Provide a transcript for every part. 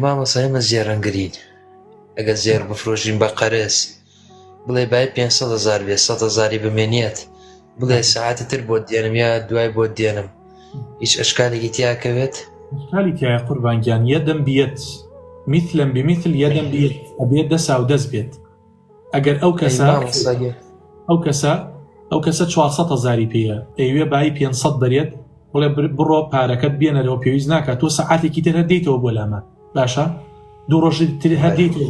مامۆستا ئێمە زێڕەنگرین، ئەگەر زێر بفرۆشین بە قەرز بڵێ بای 500,000 بێ 100,000 بمێنێت بڵێ ساعتی تر بۆ دێنم یا دوای بۆ دێنم، هیچ ئەشکالێکی تیاکەوێت؟ ئەشکالی تایە قوربانگیان، یەدەم بێت مثلا بمثل یەدەم بێت ئەبێت دەسا و دەست بێت. ئەگەر ئەو کەسە 400,000 پێیە ئەیوێ بای 500 بەرێت بڵێ بڕۆ پارەکەت بێنەرەوە پێویست ناکات، تۆ سەعاتێکی تر هەردەیتەوە بۆ لامان، باشە 2 ڕۆژی تر هەردەیتەوە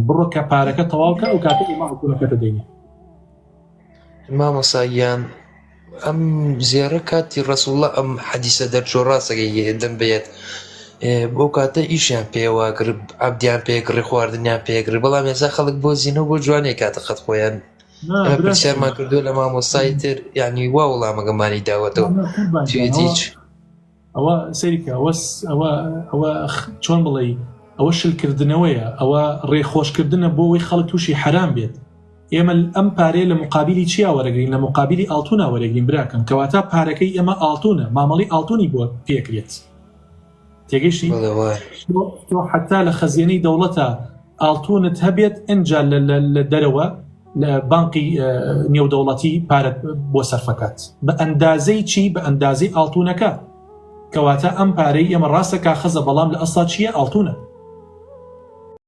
بڕۆ کە پارەکە تەواوکە ئەو کاتە ئێمە حکوومەتەکەتە دەینێ. مامۆساییان ئەم زێڕە کاتی ڕەسوڵڵا ئەم حەدیسە دەرچۆ ڕاستەکەی دەم بێت بۆ کاتە ئیشیان پێوە گرب عەبدیان پێگڕی خواردنیان پێگری، بەڵام ێستا خەڵک بۆ زینە بۆ جوانێک کاتە خەت خۆیان پرسیارمان کردو لە مامۆستای تر یعنی وا وەڵامەکەمانی داوەتەوە توێتیچ ئەوە سەریکە ئەوە چۆن بڵێ ئەوە شلکردنەوەیە، ئەوە ڕێخۆشکردنە بۆ ئەوەی خەڵک تووشی حرام بێت. ئێمە ئەم پارەیە لە مقابلی چیا وەرەگرین؟ لە مقابلی ئاڵتونە وەرەگرین براکەم، کەواتە پارەکەی ئێمە ئاڵتونە، مامەڵی ئاڵتونی بۆ پێکرێت. تێگەیشتی؟ تۆ حتا لە خەزیێنەی دەوڵەتە ئاڵتونت هەبێت ئەنجا لە دەرەوە لە بانقی نێودەوڵەتی پارەت بۆ سەرفەکات بە ئەندازەی چی؟ بە ئەندازەی ئاڵتونەکە. کەواتە ئەم پارەی ئێمە ڕاستە کا خەزە، بەڵام لە ئەسڵا چییە؟ ئاڵتونە.